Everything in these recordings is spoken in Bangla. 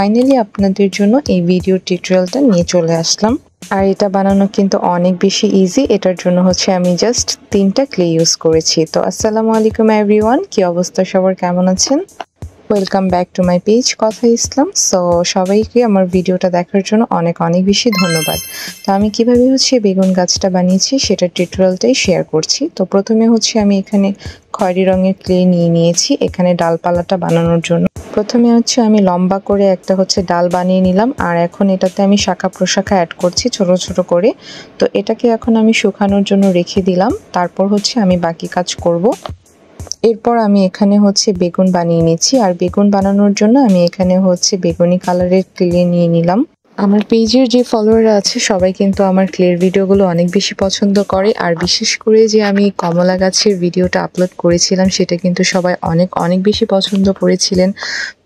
ফাইনালি আপনাদের জন্য এই ভিডিও টিউটোরিয়ালটা নিয়ে চলে আসলাম। আর এটা বানানো কিন্তু অনেক বেশি ইজি। এটার জন্য হচ্ছে আমি জাস্ট 3টা ক্লে ইউজ করেছি। তো আসসালামু আলাইকুম এভরিওয়ান, কি অবস্থা সবার, কেমন আছেন? Welcome back to my page কথা ইসলাম। সো সবাইকে আমার ভিডিওটা দেখার জন্য অনেক বেশি ধন্যবাদ। তো আমি কিভাবে হচ্ছে বেগুন গাছটা বানিয়েছি সেটা টিউটোরিয়ালটাই শেয়ার করছি। তো প্রথমে হচ্ছে আমি এখানে খয়েরি রঙের ক্লে নিয়েছি এখানে ডালপালাটা বানানোর জন্য। প্রথমে হচ্ছে আমি লম্বা করে একটা হচ্ছে ডাল বানিয়ে নিলাম, আর এখন এটাতে আমি শাখা প্রশাখা অ্যাড করছি ছোট ছোট করে। তো এটাকে এখন আমি শুকানোর জন্য রেখে দিলাম, তারপর হচ্ছে আমি বাকি কাজ করব। এরপর আমি এখানে হচ্ছে বেগুন বানিয়ে নিচ্ছি, আর বেগুন বানানোর জন্য আমি এখানে হচ্ছে বেগুনি কালারের ক্লে নিয়ে নিলাম। আমার পেজের যে ফলোয়াররা আছে সবাই কিন্তু আমার ক্লের ভিডিওগুলো অনেক বেশি পছন্দ করে, আর বিশেষ করে যে আমি কমলা গাছের ভিডিওটা আপলোড করেছিলাম সেটা কিন্তু সবাই অনেক বেশি পছন্দ করেছিলেন।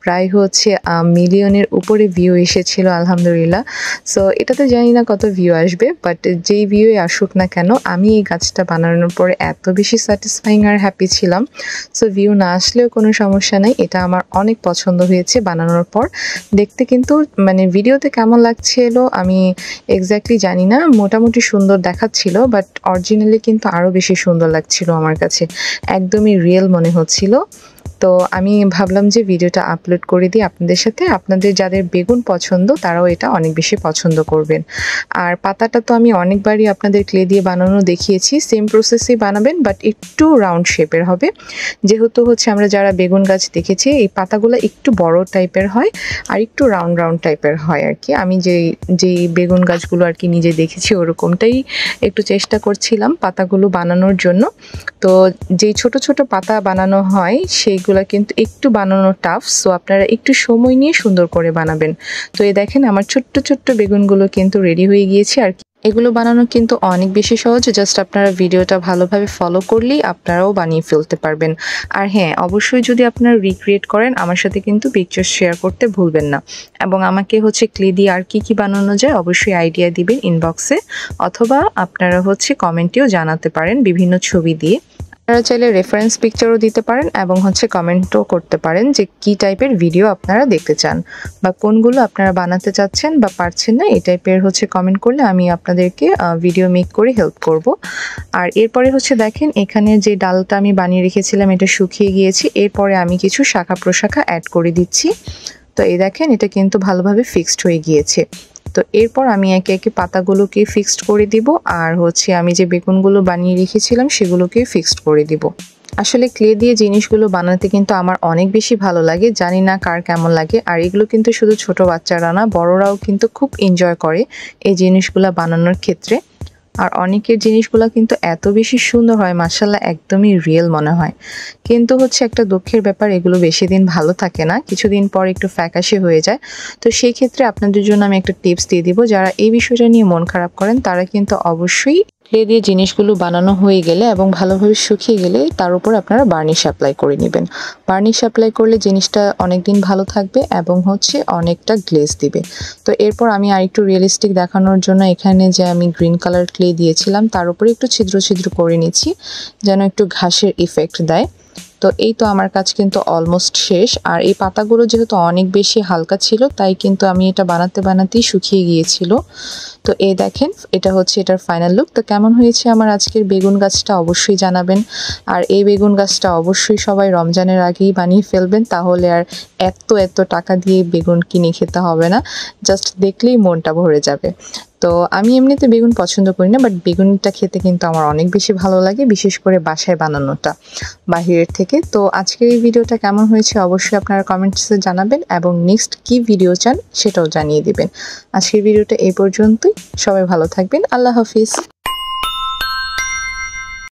প্রায় হচ্ছে মিলিয়নের উপরে ভিউ এসেছিল আলহামদুলিল্লাহ। সো এটাতে জানি না কত ভিউ আসবে, বাট যেই ভিউ আসুক না কেন আমি এই গাছটা বানানোর পরে এত বেশি স্যাটিসফাইং আর হ্যাপি ছিলাম। সো ভিউ না আসলেও কোনো সমস্যা নেই, এটা আমার অনেক পছন্দ হয়েছে বানানোর পর। দেখতে কিন্তু মানে ভিডিওতে কেমন লাগছিল আমি এক্স্যাক্টলি জানি না, মোটামুটি সুন্দর দেখাচ্ছিল, বাট অরিজিনালি কিন্তু আরও বেশি সুন্দর লাগছিল আমার কাছে, একদমই রিয়েল মনে হচ্ছিল। তো আমি ভাবলাম যে ভিডিওটা আপলোড করে দিই আপনাদের সাথে, আপনাদের যাদের বেগুন পছন্দ তারাও এটা অনেক বেশি পছন্দ করবেন। আর পাতাটা তো আমি অনেকবারই আপনাদের ক্লে দিয়ে বানানো দেখিয়েছি, সেম প্রসেসেই বানাবেন, বাট একটু রাউন্ড শেপের হবে। যেহেতু হচ্ছে আমরা যারা বেগুন গাছ দেখেছি এই পাতাগুলো একটু বড় টাইপের হয় আর একটু রাউন্ড টাইপের হয় আর কি। আমি যেই বেগুন গাছগুলো আর কি নিজে দেখেছি ওরকমটাই একটু চেষ্টা করছিলাম পাতাগুলো বানানোর জন্য। তো যেই ছোট ছোট পাতা বানানো হয় সেইগুলো কিন্তু একটু বানানো টাফ, সো আপনারা একটু সময় নিয়ে সুন্দর করে বানাবেন। তো এই দেখেন আমার ছোট্ট ছোট্ট বেগুনগুলো কিন্তু রেডি হয়ে গিয়েছে। আর এগুলো বানানো কিন্তু অনেক বেশি সহজ, জাস্ট আপনারা ভিডিওটা ভালোভাবে ফলো করলেই আপনারাও বানিয়ে ফেলতে পারবেন। আর হ্যাঁ, অবশ্যই যদি আপনারা রিক্রিয়েট করেন আমার সাথে কিন্তু পিকচার শেয়ার করতে ভুলবেন না, এবং আমাকে হচ্ছে ক্লে দিয়ে আর কি বানানো যায় অবশ্যই আইডিয়া দিবেন ইনবক্সে, অথবা আপনারা হচ্ছে কমেন্টেও জানাতে পারেন বিভিন্ন ছবি দিয়ে। আপনারা চাইলে রেফারেন্স পিকচারও দিতে পারেন এবং হচ্ছে কমেন্টও করতে পারেন যে কি টাইপের ভিডিও আপনারা দেখতে চান বা কোনগুলো আপনারা বানাতে চাচ্ছেন বা পারছেন না, এই টাইপের হচ্ছে কমেন্ট করলে আমি আপনাদেরকে ভিডিও মেক করে হেল্প করব। আর এরপরে হচ্ছে দেখেন এখানে যে ডালটা আমি বানিয়ে রেখেছিলাম এটা শুকিয়ে গিয়েছে, এরপরে আমি কিছু শাখা প্রশাখা অ্যাড করে দিচ্ছি। তো এই দেখেন এটা কিন্তু ভালোভাবে ফিক্সড হয়ে গিয়েছে। তো এরপর আমি একে একে পাতাগুলোকে ফিক্সড করে দিব, আর হচ্ছে আমি যে বেগুনগুলো বানিয়ে রেখেছিলাম সেগুলোকে ফিক্সড করে দিব। আসলে ক্লে দিয়ে জিনিসগুলো বানাতে কিন্তু আমার অনেক বেশি ভালো লাগে, জানি না কার কেমন লাগে। আর এগুলো কিন্তু শুধু ছোট বাচ্চারা না, বড়রাও কিন্তু খুব এনজয় করে এই জিনিসগুলো বানানোর ক্ষেত্রে। আর অনেকের জিনিসগুলো কিন্তু এত বেশি সুন্দর হয় মাশাআল্লাহ, একদমই রিয়েল মনে হয়। কিন্তু হচ্ছে একটা দুঃখের ব্যাপার, এগুলো বেশি দিন ভালো থাকে না, কিছুদিন পর একটু ফ্যাকাশে হয়ে যায়। তো সেই ক্ষেত্রে আপনাদের জন্য আমি একটা টিপস দিয়ে দিব, যারা এই বিষয়টা নিয়ে মন খারাপ করেন তারা কিন্তু অবশ্যই ক্লে দিয়ে জিনিসগুলো বানানো হয়ে গেলে এবং ভালোভাবে শুকিয়ে গেলে তার উপর আপনারা বার্নিশ অ্যাপ্লাই করে নেবেন। বার্নিশ অ্যাপ্লাই করলে জিনিসটা অনেকদিন ভালো থাকবে এবং হচ্ছে অনেকটা গ্লেজ দিবে। তো এরপর আমি আরেকটু রিয়েলিস্টিক দেখানোর জন্য এখানে যে আমি গ্রিন কালার ক্লে দিয়েছিলাম তার উপরে একটু ছিদ্র ছিদ্র করে নিচ্ছি যেন একটু ঘাসের ইফেক্ট দেয়। তো এই তো আমার কাজ কিন্তু অলমোস্ট শেষ। আর এই পাতাগুলো যেহেতু অনেক বেশি হালকা ছিল তাই কিন্তু আমি এটা বানাতেই শুকিয়ে গিয়েছিল। তো এই দেখেন এটা হচ্ছে এটার ফাইনাল লুক। তো কেমন হয়েছে আমার আজকের বেগুন গাছটা অবশ্যই জানাবেন। আর এই বেগুন গাছটা অবশ্যই সবাই রমজানের আগেই বানিয়ে ফেলবেন, তাহলে আর এত টাকা দিয়ে বেগুন কিনে খেতে হবে না, জাস্ট দেখলেই মনটা ভরে যাবে। তো আমি এমনিতে বেগুন পছন্দ করি না, বাট বেগুনটা খেতে কিন্তু আমার অনেক বেশি ভালো লাগে, বিশেষ করে বাসায় বানানোটা বাহিরের থেকে। তো আজকের এই ভিডিওটা কেমন হয়েছে অবশ্যই আপনারা কমেন্টসে জানাবেন, এবং নেক্সট কি ভিডিও চান সেটাও জানিয়ে দিবেন। আজকের ভিডিওটা এই পর্যন্তই, সবাই ভালো থাকবেন, আল্লাহ হাফিজ।